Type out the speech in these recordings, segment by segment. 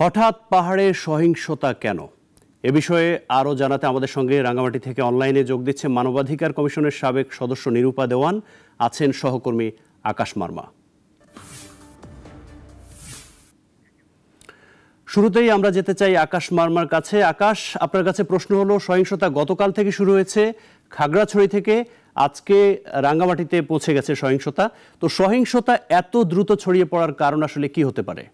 হঠাৎ পাহাড়ে সহিংসতা কেন? এ বিষয়ে আরও জানাতে আমাদের সঙ্গে রাঙ্গামাটি থেকে অনলাইনে যোগ দিচ্ছে মানবাধিকার কমিশনের সাবেক সদস্য নিরূপা দেওয়ান, আছেন সহকর্মী আকাশ মার্মা। শুরুতেই আমরা যেতে চাই আকাশ মার্মার কাছে। আকাশ, আপনার কাছে প্রশ্ন হলো, সহিংসতা গতকাল থেকে শুরু হয়েছে, খাগড়াছড়ি থেকে আজকে রাঙ্গামাটিতে পৌঁছে গেছে সহিংসতা। তো সহিংসতা এত দ্রুত ছড়িয়ে পড়ার কারণ আসলে কি হতে পারে?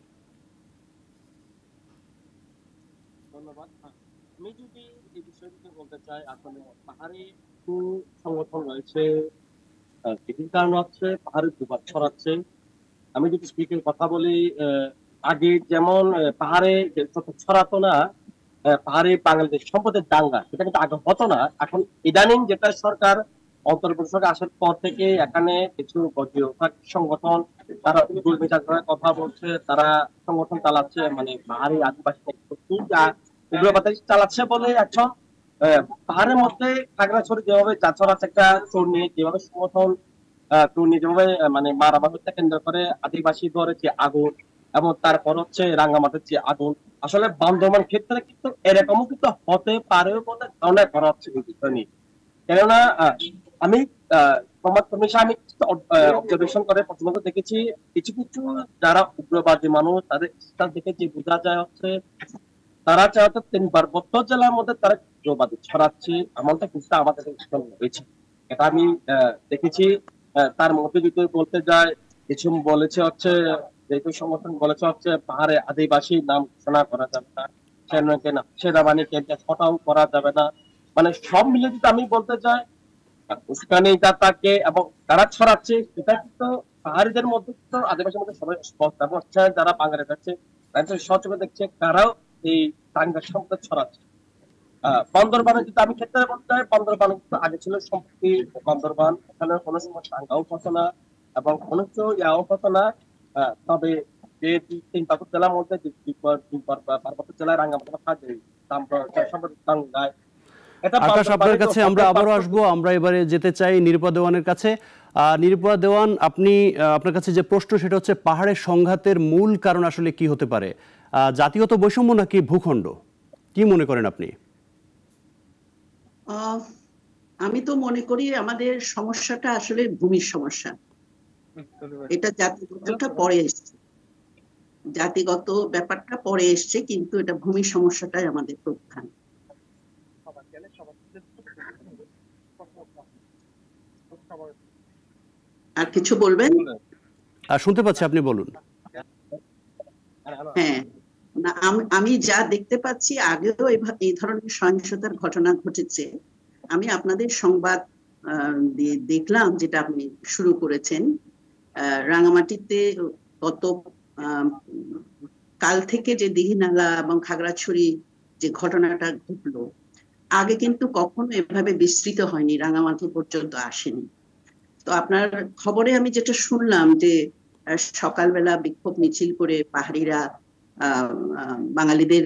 আমি যদি এই বিষয়টিতে বলতে চাই, আসলে পাহাড়ে কিছু সংগঠন রয়েছে, কিছু কারণ হচ্ছে পাহাড়ে দুবার ছড়াচ্ছে। আমি যদি স্পিকের কথা বলি, আগে যেমন পাহাড়ে ছড়াতো না, পাহাড়ে বাঙালিদের সম্পদের দাঙ্গা, সেটা কিন্তু আগে হতো না। এখন ইদানিং যেটা সরকার অন্তর্বর্তী সরকার আসার পর থেকে এখানে কিছু সংগঠন, তারা দুর্বিচার করার কথা বলছে, তারা সংগঠন চালাচ্ছে, মানে পাহাড়ি আদিবাসী উগ্রবাদী চালাচ্ছে বলে এখন পাহাড়ের মধ্যে খাগড়াছড়ি যেভাবে যাচ্ছে একটা চোর নিয়ে যেভাবে সংগঠন যেভাবে মানে মারামারি হত্যা কেন্দ্র করে আদিবাসী ঘরে যে আগুন, এবং তারপর হচ্ছে রাঙ্গামাটির যে আগুন, আসলে বান্দরবান ক্ষেত্রে কিন্তু এরকমও কিন্তু হতে পারে বলে ধারণা করা হচ্ছে এই বিষয় নিয়ে। কেননা আমি আমি অবজারভেশন করে প্রথমত দেখেছি কিছু কিছু যারা উগ্রবাদী মানুষ, তাদের স্টার দেখে যে বোঝা যায় হচ্ছে তারা চাইতে 3 জেলার মধ্যে তারা উগ্রবাদী ছড়াচ্ছে, এমনটা কিন্তু আমাদের হয়েছে। এটা আমি দেখেছি। তার মধ্যে যদি বলতে যায়, কিছু বলেছে হচ্ছে, যেহেতু সংগঠন বলেছে হচ্ছে পাহাড়ে আদিবাসী নাম ঘোষণা করা যাবে না, সেনাবাহিনীকে ফটাও করা যাবে না, মানে সব মিলে যদি আমি বলতে চাই উস্কানি তাকে এবং তারা ছড়াচ্ছে, সেটা কিন্তু পাহাড়িদের মধ্যে তো আদিবাসীর মধ্যে সবাই স্পষ্ট, এবং যারা বাঙালি যাচ্ছে তাদের সচেতন দেখছে তারাও এই দাঙ্গা সম্পদ ছড়াচ্ছে। বান্দরবানে যদি আমি ক্ষেত্রে বলতে চাই, বান্দরবান কিন্তু আগে ছিল সম্পত্তি বান্দরবান, এখানে কোনো সময় দাঙ্গাও হতো না এবং কোনো ইয়াও হতো না। তবে যে 3 জেলার মধ্যে পার্বত্য জেলায় রাঙ্গামাটি দাঙ্গায়। আকাশ, আপনার কাছে আমরা আবারও আসবো। আমরা এবারে যেতে চাই নিরূপা দেওয়ানের কাছে। নিরূপা দেওয়ান, আপনার কাছে যে প্রশ্ন সেটা হচ্ছে, পাহাড়ের সংঘাতের মূল কারণ আসলে কি হতে পারে? জাতিগত বৈষম্য নাকি ভূখণ্ড? কি মনে করেন আপনি? আমি তো মনে করি আমাদের সমস্যাটা আসলে ভূমির সমস্যা। এটা জাতিগতটা পরে এসছে, জাতিগত ব্যাপারটা পরে এসছে, কিন্তু এটা ভূমির সমস্যাটাই আমাদের প্রধান। আর কিছু বলবেন? শুনতে পাচ্ছি, আপনি বলুন। হ্যাঁ, না, আমি যা দেখতে পাচ্ছি, আগেও এই ধরনের সহিংসতার ঘটনা ঘটেছে। আমি আপনাদের সংবাদ দেখলাম, যেটা আপনি শুরু করেছেন। রাঙামাটিতে গত কাল থেকে যে দীঘিনালা এবং খাগড়াছড়ি যে ঘটনাটা ঘটলো, আগে কিন্তু কখনো এভাবে বিস্তৃত হয়নি, রাঙামাটি পর্যন্ত আসেনি। তো আপনার খবরে আমি যেটা শুনলাম যে সকালবেলা বিক্ষোভ মিছিল করে পাহাড়িরা বাঙালিদের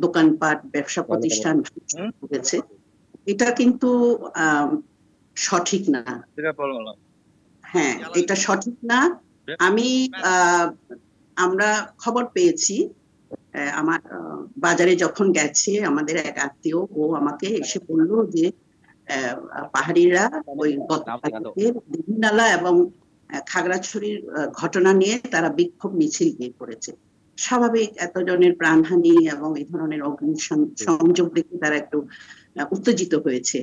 দোকানপাট, ব্যবসা প্রতিষ্ঠান করেছে, এটা কিন্তু সঠিক না। হ্যাঁ, এটা সঠিক না। আমরা খবর পেয়েছি, আমার বাজারে যখন গেছে আমাদের এক আত্মীয়, ও আমাকে এসে বললো যে পাহাড়িরা ওই দীঘিনালা এবং খাগড়াছড়ির ঘটনা নিয়ে তারা বিক্ষোভ মিছিল নিয়ে করেছে। স্বাভাবিক, এতজনের প্রাণহানি এবং এই ধরনের অগ্নি সংযোগ দেখে তারা একটু উত্তেজিত হয়েছে।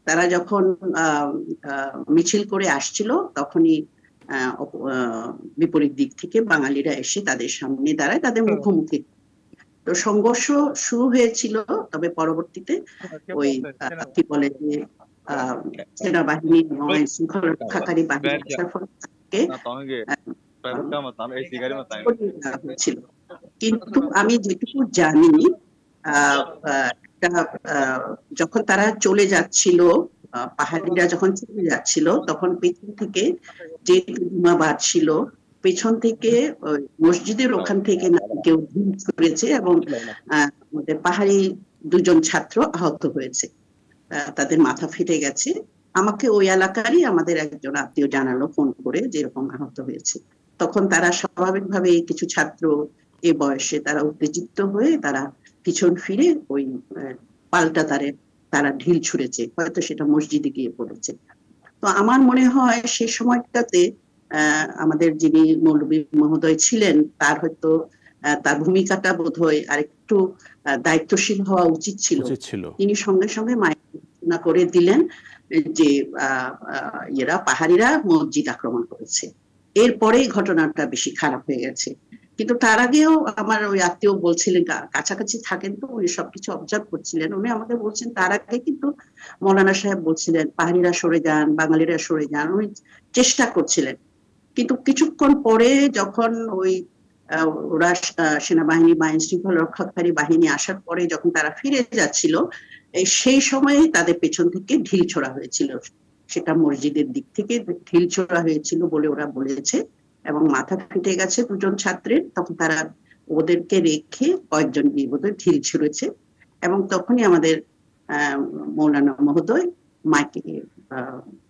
তারা যখন মিছিল করে আসছিল, তখনই বিপরীত দিক থেকে বাঙালিরা এসে তাদের সামনে দাঁড়ায়, তাদের মুখোমুখি। তো সংঘর্ষ শুরু হয়েছিল, তবে পরবর্তীতে ওই কি বলে যে সেনাবাহিনী এবং শৃঙ্খলা রক্ষাকারী বাহিনী আসার ফলে কিন্তু আমি যেটুকু জানি, যখন তারা চলে যাচ্ছিল, পাহাড়িরা যখন চলে যাচ্ছিল, তখন পেছন থেকে যে ধুমা ছিল, পেছন থেকে মসজিদের ওখান থেকে কেউ করেছে এবং পাহাড়ি 2জন ছাত্র আহত হয়েছে, তাদের মাথা ফেটে গেছে। আমাকে ওই এলাকারই আমাদের একজন আত্মীয় জানালো ফোন করে যে এরকম আহত হয়েছে। তখন তারা স্বাভাবিকভাবে কিছু ছাত্র এ বয়সে তারা উত্তেজিত হয়ে তারা পিছন ফিরে ওই পাল্টা তারা ঢিল ছুঁড়েছে, হয়তো সেটা মসজিদে গিয়ে পড়েছে। তো আমার মনে হয় সে সময়টাতে আমাদের যিনি মৌলভী মহোদয় ছিলেন তার হয়তো তার ভূমিকাটা বোধহয় আরেকটু দায়িত্বশীল হওয়া উচিত ছিল। তিনি সঙ্গে সঙ্গে মাইক ঘোষণা করে দিলেন যে পাহাড়িরা মসজিদ আক্রমণ করেছে। এরপরেই ঘটনাটা বেশি খারাপ হয়ে গেছে। কিন্তু তার আগেও আমার ওই আত্মীয় বলছিলেন, কাছাকাছি থাকেন তো, উনি সবকিছু অবজার্ভ করছিলেন, উনি আমাকে বলছেন তার আগে কিন্তু মৌলানা সাহেব বলছিলেন পাহাড়িরা সরে যান, বাঙালিরা সরে যান, উনি চেষ্টা করছিলেন। কিন্তু কিছুক্ষণ পরে যখন ওই ওরা সেনাবাহিনী বা আইন শৃঙ্খলা রক্ষাকারী বাহিনী আসার পরে যখন তারা ফিরে যাচ্ছিল, সেই সময়ে তাদের পেছন থেকে ঢিল ছোড়া হয়েছিল। সেটা মসজিদের দিক থেকে ঢিল ছোড়া হয়েছিল বলে ওরা বলেছে, এবং মাথা ফেটে গেছে দুজন ছাত্রের। তখন তারা ওদেরকে রেখে কয়েকজন গিয়ে বোধহয় ঢিল ছুঁড়েছে, এবং তখনই আমাদের মৌলানা মহোদয় মাইকে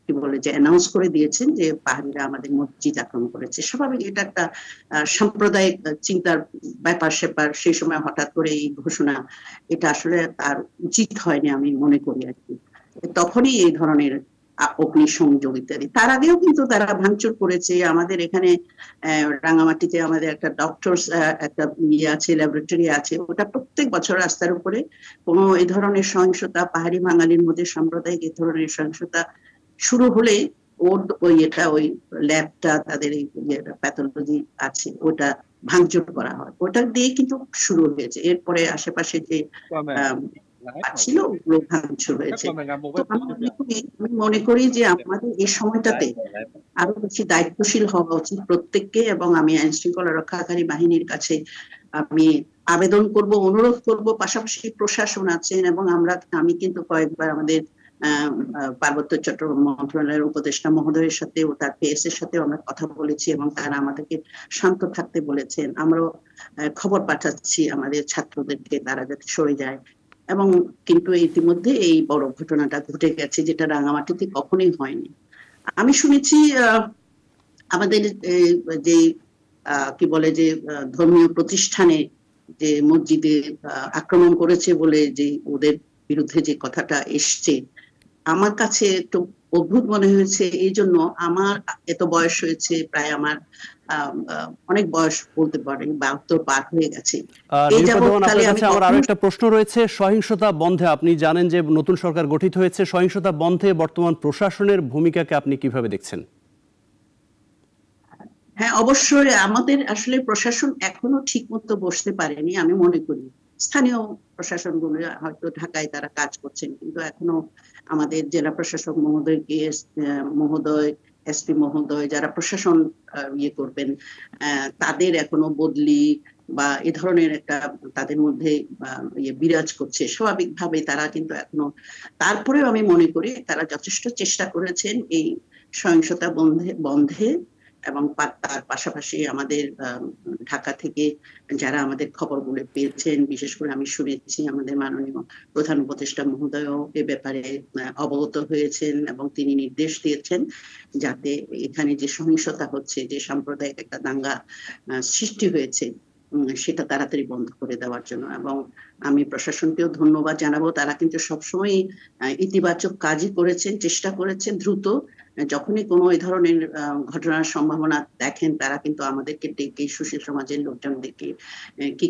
কি বলে যে অ্যানাউন্স করে দিয়েছেন যে পাহাড়িরা আমাদের মসজিদ আক্রমণ করেছে। স্বাভাবিক, এটা একটা সাম্প্রদায়িক চিন্তার ব্যাপার স্যাপার, সেই সময় হঠাৎ করে এই ঘোষণা, এটা আসলে তার উচিত হয়নি আমি মনে করি আর কি। তখনই এই ধরনের অগ্নিসংযোগ ইত্যাদি। তার আগেও কিন্তু তারা ভাঙচুর করেছে। আমাদের এখানে রাঙামাটিতে আমাদের একটা ডক্টরস একটা ইয়ে আছে, ল্যাবরেটরি আছে, ওটা প্রত্যেক বছর রাস্তার উপরে কোনো এই ধরনের সহিংসতা, পাহাড়ি বাঙালির মধ্যে সাম্প্রদায়িক এই ধরনের সহিংসতা শুরু হলে ওই ল্যাবটা, তাদের এই প্যাথোলজি আছে, ওটা ভাঙচুর করা হয়। ওটা দিয়ে কিন্তু শুরু হয়েছে। এরপরে আশেপাশে যে ছিল ওগুলো ভাঙচুর হয়েছে। তো আমি মনে করি যে আমাদের এই সময়টাতে আরো বেশি দায়িত্বশীল হওয়া উচিত প্রত্যেককে, এবং আমি আইন শৃঙ্খলা রক্ষাকারী বাহিনীর কাছে আমি আবেদন করব, অনুরোধ করব, পাশাপাশি প্রশাসন আছেন, এবং আমি কিন্তু কয়েকবার আমাদের পার্বত্য চট্টগ্রাম মন্ত্রণালয়ের উপদেষ্টা মহোদয়ের সাথে ও তার পিএস এর সাথে আমরা কথা বলেছি, এবং তারা আমাদেরকে শান্ত থাকতে বলেছেন। আমরাও খবর পাঠাচ্ছি আমাদের ছাত্রদেরকে তারা যাতে সরে যায়। এবং কিন্তু ইতিমধ্যে এই বড় ঘটনাটা ঘটে গেছে, যেটা রাঙামাটিতে কখনোই হয়নি। আমি শুনেছি আমাদের যে কি বলে যে ধর্মীয় প্রতিষ্ঠানে যে মসজিদে আক্রমণ করেছে বলে যে ওদের বিরুদ্ধে যে কথাটা এসছে, আমার কাছে একটু অদ্ভুত মনে হয়েছে। এই জন্য আমার এত বয়স হয়েছে, প্রায় আমার অনেক বয়স বলতে পারেন 72 পার হয়ে গেছে। আমার আরো একটা প্রশ্ন রয়েছে, সহিংসতা বন্ধে আপনি জানেন যে নতুন সরকার গঠিত হয়েছে, সহিংসতা বন্ধে বর্তমান প্রশাসনের ভূমিকাকে আপনি কিভাবে দেখছেন? হ্যাঁ, অবশ্যই আমাদের আসলে প্রশাসন এখনো ঠিক মতো বসতে পারেনি আমি মনে করি। স্থানীয় প্রশাসনগুলো হয়তো ঢাকায় তারা কাজ করছেন, কিন্তু এখনো আমাদের জেলা প্রশাসক মহোদয়, এসপি মহোদয়, যারা প্রশাসন ইয়ে করবেন, তাদের এখনো বদলি বা এ ধরনের একটা তাদের মধ্যে বিরাজ করছে। স্বাভাবিকভাবে তারা কিন্তু এখনো, তারপরেও আমি মনে করি তারা যথেষ্ট চেষ্টা করেছেন এই সহিংসতা বন্ধে, এবং তার পাশাপাশি আমাদের ঢাকা থেকে যারা আমাদের খবরগুলো পেয়েছেন, বিশেষ করে আমি শুনেছি আমাদের মাননীয় প্রধান উপদেষ্টা মহোদয়ও এ ব্যাপারে অবগত হয়েছেন, এবং তিনি নির্দেশ দিয়েছেন যাতে এখানে যে সহিংসতা হচ্ছে, যে সাম্প্রদায়িক একটা দাঙ্গা সৃষ্টি হয়েছে, সেটা তাড়াতাড়ি বন্ধ করে দেওয়ার জন্য। এবং আমি প্রশাসনকেও ধন্যবাদ জানাবো, তারা কিন্তু সবসময় ইতিবাচক কাজই করেছেন, চেষ্টা করেছেন। দ্রুত যখনই কোনো এই ধরনের ঘটনার সম্ভাবনা দেখেন, তারা কিন্তু আমাদেরকে ডেকে, সুশীল সমাজের লোকজনদেরকে কি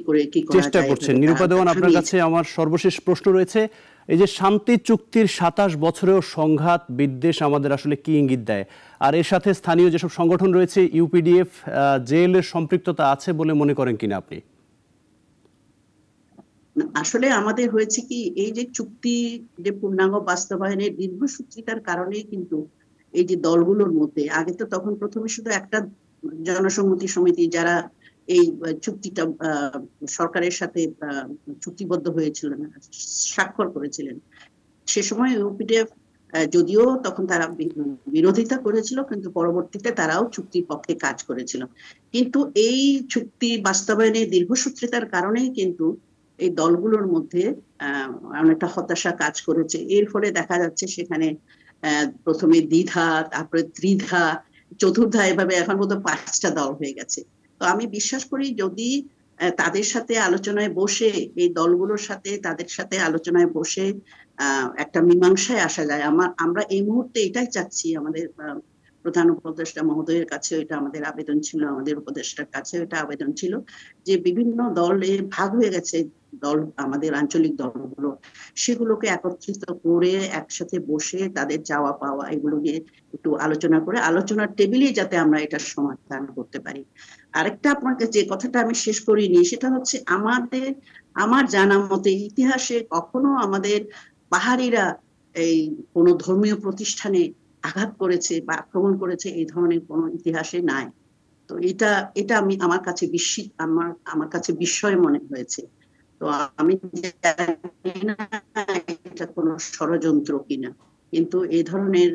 চেষ্টা করছেন। নিরূপা দেওয়ান, আপনার কাছে আমার সর্বশেষ প্রশ্ন রয়েছে, এই যে শান্তি চুক্তির 27 বছরেও সংঘাত বিদ্বেষ আমাদের আসলে কি ইঙ্গিত দেয়? আর এর সাথে স্থানীয় যেসব সংগঠন রয়েছে, ইউপিডিএফ, জেএল এর সম্পৃক্ততা আছে বলে মনে করেন কিনা আপনি? আসলে আমাদের হয়েছে কি, এই যে চুক্তি যে পূর্ণাঙ্গ বাস্তবায়নের দীর্ঘসূত্রিতার কারণে কিন্তু এই যে দলগুলোর মধ্যে, আগে তো তখন প্রথমে শুধু একটা জনসংহতি সমিতি যারা এই চুক্তিটা সরকারের সাথে চুক্তিবদ্ধ হয়েছিলেন, স্বাক্ষর করেছিলেন, সে সময় ইউপিডিএফ যদিও তখন তারা বিরোধিতা করেছিল, কিন্তু পরবর্তীতে তারাও চুক্তির পক্ষে কাজ করেছিল। কিন্তু এই চুক্তি বাস্তবায়নের দীর্ঘসূত্রিতার কারণেই কিন্তু এই দলগুলোর মধ্যে অনেকটা হতাশা কাজ করেছে। এর ফলে দেখা যাচ্ছে সেখানে প্রথমে দ্বিধা, তারপরে ত্রিধা, চতুর্থা, এভাবে এখন বোধহয় 5টা দল হয়ে গেছে। তো আমি বিশ্বাস করি যদি তাদের সাথে আলোচনায় বসে, এই দলগুলোর সাথে তাদের সাথে আলোচনায় বসে একটা মীমাংসায় আসা যায়। আমরা এই মুহূর্তে এটাই চাচ্ছি। আমাদের প্রধান উপদেষ্টা মহোদয়ের কাছে এটা আমাদের আবেদন ছিল, আমাদের উপদেষ্টার কাছে এটা আবেদন ছিল যে বিভিন্ন দলে ভাগ হয়ে গেছে দল, আমাদের আঞ্চলিক দলগুলো, সেগুলোকে একত্রিত করে একসাথে বসে তাদের চাওয়া পাওয়া এগুলো নিয়ে একটু আলোচনা করে আলোচনার টেবিলেই যাতে আমরা এটা সমাধান করতে পারি। আরেকটা আপনাকে যে কথাটা আমি শেষ করিনি সেটা হচ্ছে আমার জানা মতে ইতিহাসে কখনো আমাদের পাহাড়িরা এই কোনো ধর্মীয় প্রতিষ্ঠানে আঘাত করেছে বা আক্রমণ করেছে এই ধরনের কোনো ইতিহাসে নাই। তো এটা আমার কাছে আমার কাছে বিস্ময় মনে হয়েছে। তো আমি জানি না এটা কোনো ষড়যন্ত্র কিনা, কিন্তু এই ধরনের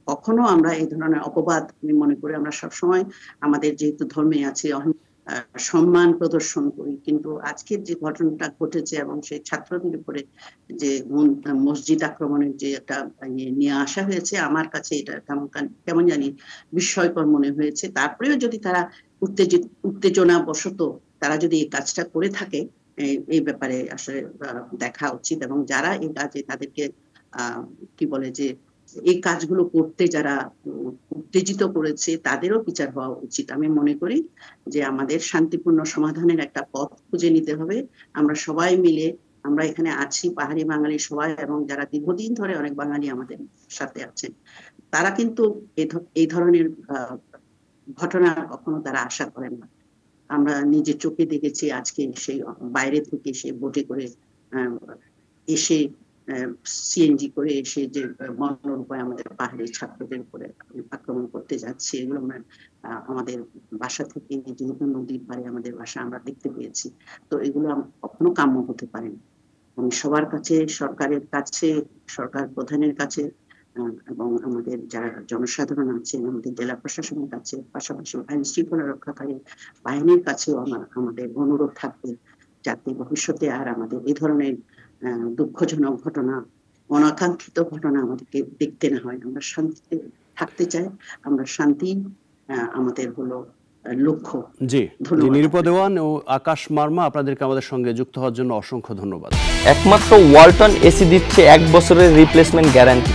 কখনো আমরা এই ধরনের অপবাদ আমি মনে করি আমরা সবসময় আমাদের যেহেতু ধর্মে আছে সম্মান প্রদর্শন করি, কিন্তু আজকের যে ঘটনাটা ঘটেছে এবং সেই ছাত্রদের উপরে যে মসজিদ আক্রমণের যে একটা নিয়ে আসা হয়েছে, আমার কাছে এটা কেমন জানি বিস্ময়কর মনে হয়েছে। তারপরেও যদি তারা উত্তেজনা বশত তারা যদি এই কাজটা করে থাকে, এই ব্যাপারে আসলে দেখা উচিত, এবং যারা এই কাজে তাদেরকে কি বলে যে এই কাজগুলো করতে যারা উত্তেজিত করেছে তাদেরও বিচার হওয়া উচিত। আমি মনে করি যে আমাদের শান্তিপূর্ণ সমাধানের একটা পথ খুঁজে নিতে হবে। আমরা সবাই মিলে, আমরা এখানে আছি পাহাড়ি বাঙালি সবাই, এবং যারা দীর্ঘদিন ধরে অনেক বাঙালি আমাদের সাথে আছেন, তারা কিন্তু এই ধরনের ঘটনা কখনো তারা আশা করেন না। আমরা নিজে চোখে দেখেছি আজকে সেই বাইরে থেকে সে বোটে করে এসে সিএনজি করে এসে যে মনের উপায় আমাদের পাহাড়ি ছাত্রদের উপরে আক্রমণ করতে যাচ্ছে, এগুলো আমাদের বাসা থেকে যেহেতু নদীর পাড়ে আমাদের বাসা আমরা দেখতে পেয়েছি। তো এগুলো কখনো কাম্য হতে পারে না। আমি সবার কাছে, সরকারের কাছে, সরকার প্রধানের কাছে এবং আমাদের যারা জনসাধারণ আছেন, আমাদের জেলা প্রশাসনের কাছে, পাশাপাশি আইন শৃঙ্খলা রক্ষাকারী বাহিনীর কাছেও আমাদের অনুরোধ থাকবে যাতে ভবিষ্যতে আর আমাদের এই ধরনের দুঃখজনক ঘটনা, অনাকাঙ্ক্ষিত ঘটনা আমাদেরকে দেখতে না হয়। আমরা শান্তিতে থাকতে চাই, আমরা শান্তি আমাদের হলো লক্ষ্য। জি, নিরুপা দেওয়ান ও আকাশ মার্মা, আপনাদেরকে আমাদের সঙ্গে যুক্ত হওয়ার জন্য অসংখ্য ধন্যবাদ। একমাত্র ওয়ালটন এসি দিচ্ছে 1 বছরের রিপ্লেসমেন্ট গ্যারান্টি।